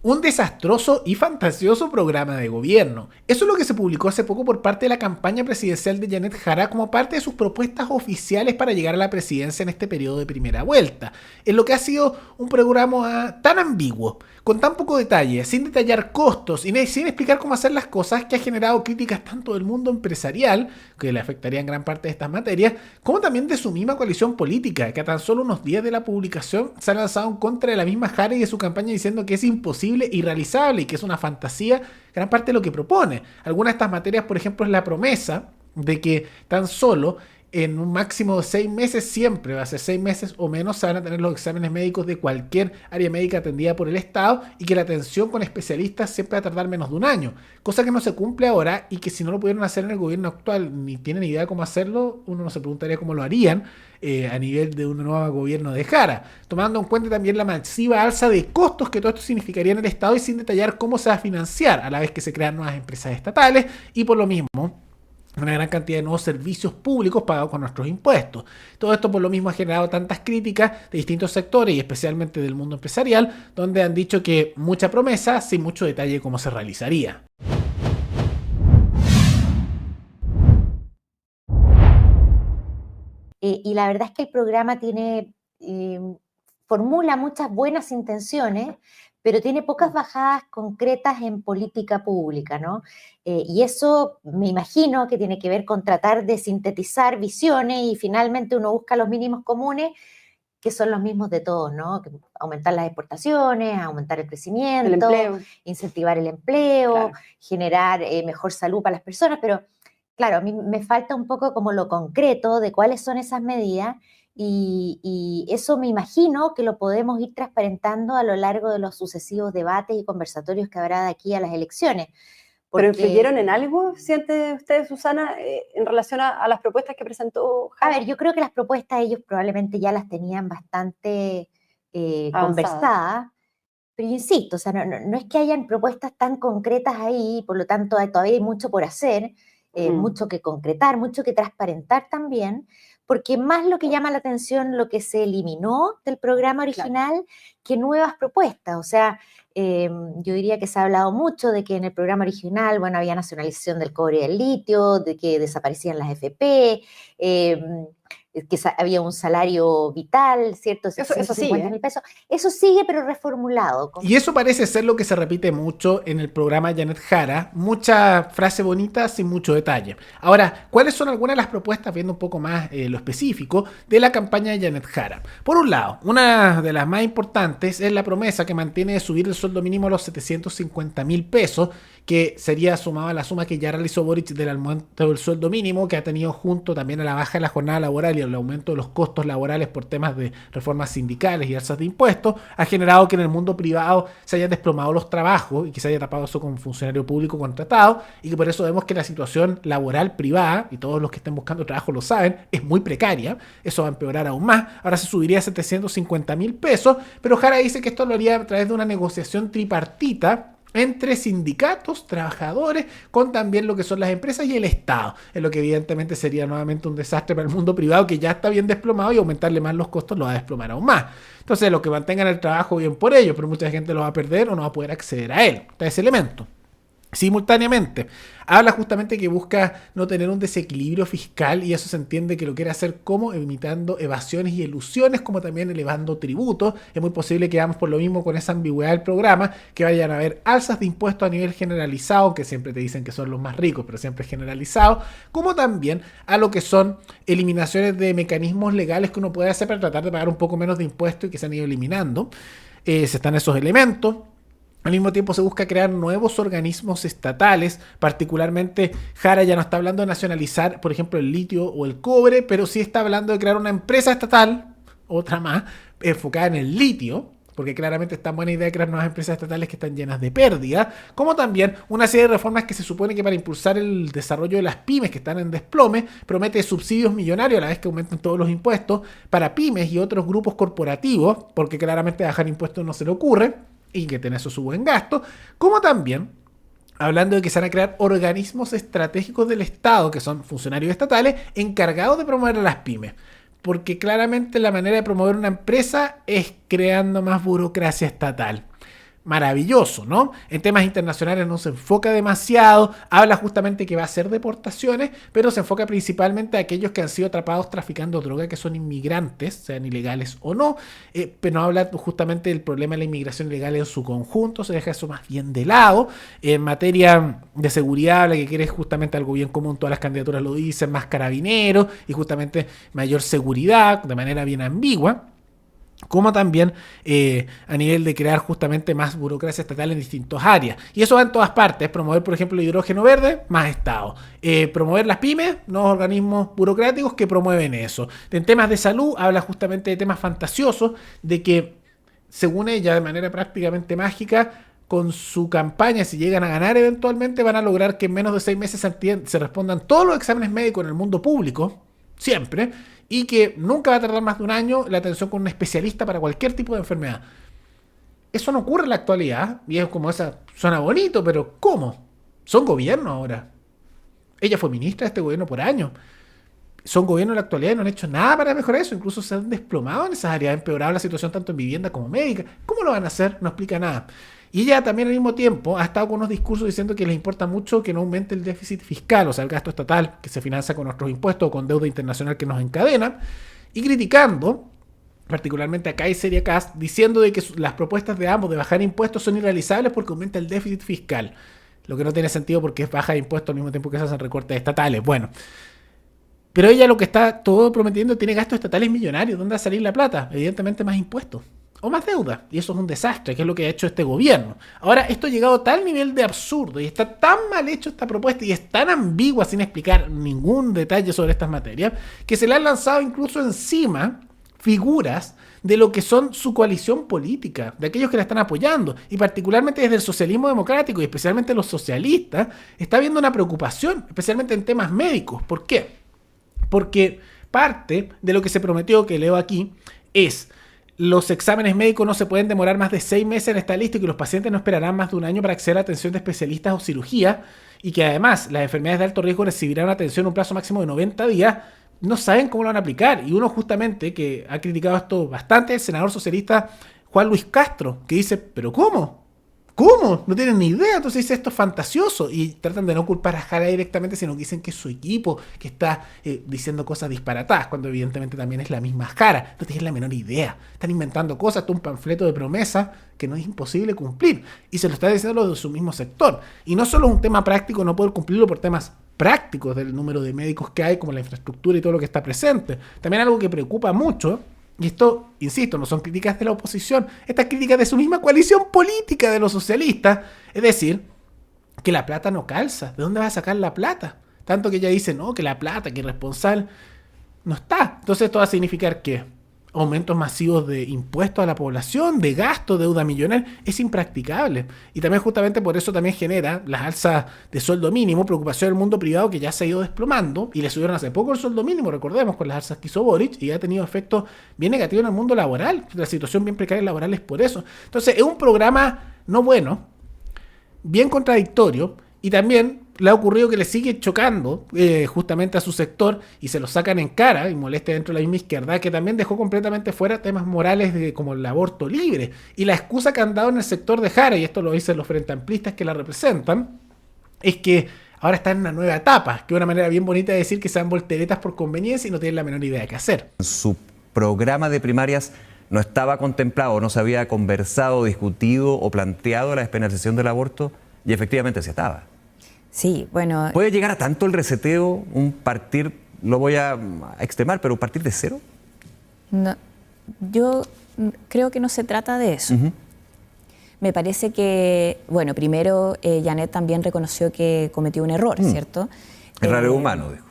un desastroso y fantasioso programa de gobierno. Eso es lo que se publicó hace poco por parte de la campaña presidencial de Janet Jara como parte de sus propuestas oficiales para llegar a la presidencia en este periodo de primera vuelta, en lo que ha sido un programa tan ambiguo, con tan poco detalle, sin detallar costos y sin explicar cómo hacer las cosas, que ha generado críticas tanto del mundo empresarial, que le afectarían gran parte de estas materias, como también de su misma coalición política, que a tan solo unos días de la publicación se ha lanzado en contra de la misma Jara y de su campaña diciendo que es imposible, irrealizable y que es una fantasía gran parte de lo que propone. Algunas de estas materias, por ejemplo, es la promesa de que tan solo en un máximo de 6 meses, siempre va a ser 6 meses o menos, se van a tener los exámenes médicos de cualquier área médica atendida por el Estado, y que la atención con especialistas siempre va a tardar menos de un año, cosa que no se cumple ahora, y que si no lo pudieron hacer en el gobierno actual ni tienen idea de cómo hacerlo, uno no se preguntaría cómo lo harían a nivel de un nuevo gobierno de Jara, tomando en cuenta también la masiva alza de costos que todo esto significaría en el Estado, y sin detallar cómo se va a financiar, a la vez que se crean nuevas empresas estatales y por lo mismo una gran cantidad de nuevos servicios públicos pagados con nuestros impuestos. Todo esto por lo mismo ha generado tantas críticas de distintos sectores y especialmente del mundo empresarial, donde han dicho que mucha promesa sin mucho detalle de cómo se realizaría. Y la verdad es que el programa formula muchas buenas intenciones, pero tiene pocas bajadas concretas en política pública, ¿no? Y eso me imagino que tiene que ver con tratar de sintetizar visiones, y finalmente uno busca los mínimos comunes, que son los mismos de todos, ¿no? Que aumentar las exportaciones, aumentar el crecimiento, incentivar el empleo, claro, generar mejor salud para las personas, pero claro, a mí me falta un poco como lo concreto de cuáles son esas medidas, y eso me imagino que lo podemos ir transparentando a lo largo de los sucesivos debates y conversatorios que habrá de aquí a las elecciones. ¿Pero influyeron en algo, siente usted, Susana, en relación a las propuestas que presentó Jara? A ver, yo creo que las propuestas ellos probablemente ya las tenían bastante conversadas, pero insisto, o sea, no es que hayan propuestas tan concretas ahí, por lo tanto todavía hay mucho por hacer, mucho que concretar, mucho que transparentar también, porque más lo que llama la atención lo que se eliminó del programa original, claro, que nuevas propuestas. O sea, yo diría que se ha hablado mucho de que en el programa original, bueno, había nacionalización del cobre y del litio, de que desaparecían las FP, que había un salario vital, ¿cierto? Eso sigue. $150,000. Eso sigue, pero reformulado. Y eso parece ser lo que se repite mucho en el programa Janet Jara. Mucha frase bonita sin mucho detalle. Ahora, ¿cuáles son algunas de las propuestas, viendo un poco más lo específico, de la campaña de Janet Jara? Por un lado, una de las más importantes es la promesa que mantiene de subir el sueldo mínimo a los $750,000, que sería sumado a la suma que ya realizó Boric del aumento del sueldo mínimo, que ha tenido junto también a la baja de la jornada laboral y el aumento de los costos laborales por temas de reformas sindicales y alzas de impuestos, ha generado que en el mundo privado se hayan desplomado los trabajos y que se haya tapado eso con un funcionario público contratado, y que por eso vemos que la situación laboral privada, y todos los que estén buscando trabajo lo saben, es muy precaria. Eso va a empeorar aún más. Ahora se subiría a $750,000, pero Jara dice que esto lo haría a través de una negociación tripartita entre sindicatos, trabajadores, con también lo que son las empresas y el Estado, en lo que evidentemente sería nuevamente un desastre para el mundo privado, que ya está bien desplomado, y aumentarle más los costos lo va a desplomar aún más. Entonces, los que mantengan el trabajo, bien por ello, pero mucha gente lo va a perder o no va a poder acceder a él. Está ese elemento. Simultáneamente, habla justamente que busca no tener un desequilibrio fiscal, y eso se entiende que lo quiere hacer como evitando evasiones y elusiones, como también elevando tributos. Es muy posible que vamos por lo mismo con esa ambigüedad del programa, que vayan a haber alzas de impuestos a nivel generalizado, que siempre te dicen que son los más ricos, pero siempre es generalizado, como también a lo que son eliminaciones de mecanismos legales que uno puede hacer para tratar de pagar un poco menos de impuestos y que se han ido eliminando. Se están esos elementos. Al mismo tiempo se busca crear nuevos organismos estatales. Particularmente Jara ya no está hablando de nacionalizar, por ejemplo, el litio o el cobre, pero sí está hablando de crear una empresa estatal, otra más, enfocada en el litio, porque claramente es tan buena idea crear nuevas empresas estatales que están llenas de pérdida, como también una serie de reformas que se supone que para impulsar el desarrollo de las pymes que están en desplome, promete subsidios millonarios a la vez que aumentan todos los impuestos para pymes y otros grupos corporativos, porque claramente bajar impuestos no se le ocurre, y que tiene eso su buen gasto, como también hablando de que se van a crear organismos estratégicos del Estado, que son funcionarios estatales, encargados de promover a las pymes. Porque claramente la manera de promover una empresa es creando más burocracia estatal. maravilloso, ¿no? En temas internacionales no se enfoca demasiado, habla justamente que va a hacer deportaciones, pero se enfoca principalmente a aquellos que han sido atrapados traficando droga, que son inmigrantes, sean ilegales o no, pero no habla justamente del problema de la inmigración ilegal en su conjunto, se deja eso más bien de lado. En materia de seguridad, habla que quiere justamente algo bien común, todas las candidaturas lo dicen, más carabineros y justamente mayor seguridad, de manera bien ambigua. Como también a nivel de crear justamente más burocracia estatal en distintas áreas. Y eso va en todas partes. Promover, por ejemplo, el hidrógeno verde, más Estado. Promover las pymes, nuevos organismos burocráticos que promueven eso. En temas de salud, habla justamente de temas fantasiosos, de que, según ella, de manera prácticamente mágica, con su campaña, si llegan a ganar eventualmente, van a lograr que en menos de 6 meses se respondan todos los exámenes médicos en el mundo público, siempre, y que nunca va a tardar más de un año la atención con un especialista para cualquier tipo de enfermedad. Eso no ocurre en la actualidad, y es como esa, suena bonito, pero ¿cómo? Son gobiernos ahora. Ella fue ministra de este gobierno por años. Son gobiernos en la actualidad y no han hecho nada para mejorar eso, incluso se han desplomado en esas áreas, han empeorado la situación tanto en vivienda como médica. ¿Cómo lo van a hacer? No explica nada. Y ella también al mismo tiempo ha estado con unos discursos diciendo que les importa mucho que no aumente el déficit fiscal, o sea, el gasto estatal que se financia con nuestros impuestos o con deuda internacional que nos encadena, y criticando particularmente a Kaiser y a Kast, diciendo de que las propuestas de ambos de bajar impuestos son irrealizables porque aumenta el déficit fiscal, lo que no tiene sentido porque es baja de impuestos al mismo tiempo que se hacen recortes estatales. Bueno, pero ella lo que está todo prometiendo tiene gastos estatales millonarios. ¿Dónde va a salir la plata? Evidentemente más impuestos o más deuda, y eso es un desastre, que es lo que ha hecho este gobierno. Ahora, esto ha llegado a tal nivel de absurdo y está tan mal hecho esta propuesta y es tan ambigua sin explicar ningún detalle sobre estas materias, que se le han lanzado incluso encima figuras de lo que son su coalición política, de aquellos que la están apoyando, y particularmente desde el socialismo democrático y especialmente los socialistas, está habiendo una preocupación, especialmente en temas médicos. ¿Por qué? Porque parte de lo que se prometió, que leo aquí, es: los exámenes médicos no se pueden demorar más de 6 meses en estar listos y que los pacientes no esperarán más de un año para acceder a atención de especialistas o cirugía, y que además las enfermedades de alto riesgo recibirán atención en un plazo máximo de 90 días. No saben cómo lo van a aplicar. Y uno justamente que ha criticado esto bastante, el senador socialista Juan Luis Castro, que dice, ¿pero cómo? ¿Cómo? No tienen ni idea. Entonces dice, esto es fantasioso. Y tratan de no culpar a Jara directamente, sino que dicen que es su equipo que está diciendo cosas disparatadas, cuando evidentemente también es la misma Jara. No tienen la menor idea. Están inventando cosas, un panfleto de promesa que no es imposible cumplir. Y se lo está diciendo lo de su mismo sector. Y no solo es un tema práctico, no poder cumplirlo por temas prácticos del número de médicos que hay, como la infraestructura y todo lo que está presente. También algo que preocupa mucho. Y esto, insisto, no son críticas de la oposición, estas críticas de su misma coalición política de los socialistas, es decir, que la plata no calza. ¿De dónde va a sacar la plata? Tanto que ella dice, no, que la plata, que irresponsable, no está. Entonces esto va a significar que aumentos masivos de impuestos a la población, de gasto, deuda millonaria, es impracticable. Y también justamente por eso también genera las alzas de sueldo mínimo, preocupación del mundo privado que ya se ha ido desplomando, y le subieron hace poco el sueldo mínimo, recordemos, con las alzas que hizo Boric, y ha tenido efectos bien negativos en el mundo laboral. La situación bien precaria laboral es por eso. Entonces es un programa no bueno, bien contradictorio, y también le ha ocurrido que le sigue chocando justamente a su sector y se lo sacan en cara y molesta dentro de la misma izquierda, que también dejó completamente fuera temas morales como el aborto libre. Y la excusa que han dado en el sector de Jara, y esto lo dicen los frente amplistas que la representan, es que ahora está en una nueva etapa, que es una manera bien bonita de decir que se dan volteretas por conveniencia y no tienen la menor idea de qué hacer. Su programa de primarias no estaba contemplado, no se había conversado, discutido o planteado la despenalización del aborto, y efectivamente sí estaba. Sí, bueno... ¿Puede llegar a tanto el reseteo, un partir, lo voy a extremar, pero un partir de cero? No, yo creo que no se trata de eso. Me parece que, bueno, primero Janet también reconoció que cometió un error, ¿cierto? Error humano, dijo.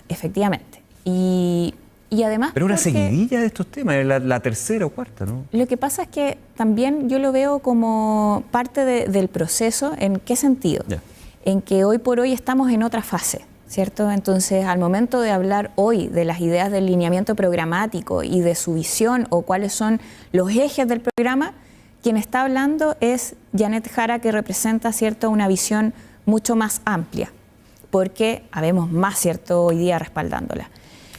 Efectivamente. Y además... Pero una seguidilla de estos temas, la tercera o cuarta, ¿no? Lo que pasa es que también yo lo veo como parte del proceso. ¿En qué sentido? Yeah. En que hoy por hoy estamos en otra fase, ¿cierto? Entonces, al momento de hablar hoy de las ideas del lineamiento programático y de su visión o cuáles son los ejes del programa, quien está hablando es Janet Jara, que representa, ¿cierto?, una visión mucho más amplia, porque habemos más, ¿cierto?, hoy día respaldándola.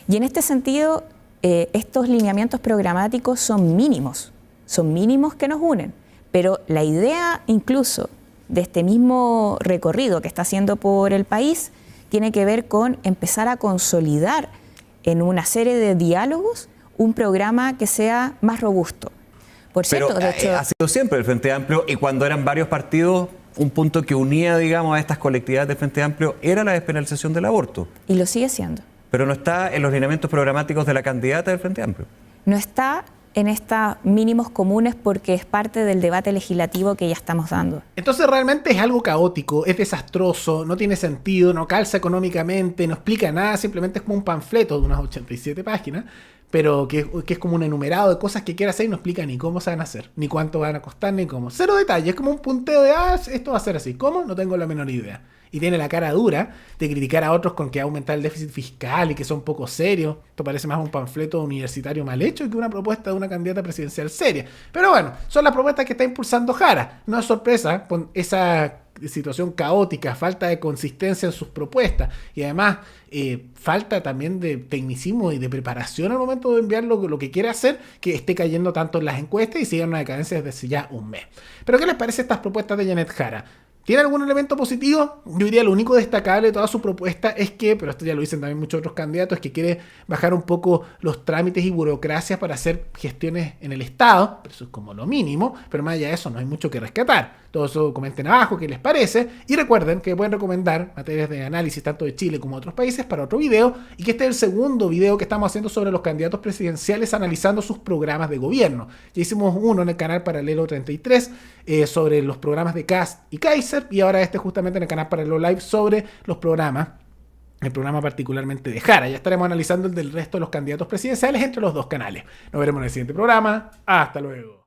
Y en este sentido, estos lineamientos programáticos son mínimos que nos unen, Pero la idea incluso de este mismo recorrido que está haciendo por el país tiene que ver con empezar a consolidar en una serie de diálogos un programa que sea más robusto. Por cierto, Pero de hecho, ha sido siempre el Frente Amplio, y cuando eran varios partidos, un punto que unía, digamos, a estas colectividades del Frente Amplio era la despenalización del aborto. y lo sigue siendo. Pero no está en los lineamientos programáticos de la candidata del Frente Amplio. No está en estos mínimos comunes porque es parte del debate legislativo que ya estamos dando. Entonces realmente es algo caótico, es desastroso, no tiene sentido, no calza económicamente, no explica nada, simplemente es como un panfleto de unas 87 páginas, pero que es como un enumerado de cosas que quiere hacer y no explica ni cómo se van a hacer, ni cuánto van a costar, ni cómo. Cero detalle, es como un punteo de, esto va a ser así. ¿Cómo? No tengo la menor idea. Y tiene la cara dura de criticar a otros con que va a aumentar el déficit fiscal y que son poco serios. Esto parece más un panfleto universitario mal hecho que una propuesta de una candidata presidencial seria. Pero bueno, son las propuestas que está impulsando Jara. No es sorpresa con esa situación caótica, falta de consistencia en sus propuestas y además falta también de tecnicismo y de preparación al momento de enviar lo que quiere hacer, que esté cayendo tanto en las encuestas y siga en una decadencia desde hace ya un mes. Pero ¿qué les parece estas propuestas de Janet Jara? ¿Tiene algún elemento positivo? Yo diría lo único destacable de toda su propuesta es que, pero esto ya lo dicen también muchos otros candidatos, es que quiere bajar un poco los trámites y burocracias para hacer gestiones en el Estado, pero eso es como lo mínimo, pero más allá de eso no hay mucho que rescatar. Todo eso comenten abajo qué les parece y recuerden que pueden recomendar materias de análisis tanto de Chile como de otros países para otro video y que este es el segundo video que estamos haciendo sobre los candidatos presidenciales analizando sus programas de gobierno. Ya hicimos uno en el canal Paralelo 33 sobre los programas de Kast y Kaiser y ahora justamente en el canal Paralelo Live sobre los programas, el programa particularmente de Jara. Ya estaremos analizando el del resto de los candidatos presidenciales entre los dos canales. Nos veremos en el siguiente programa. Hasta luego.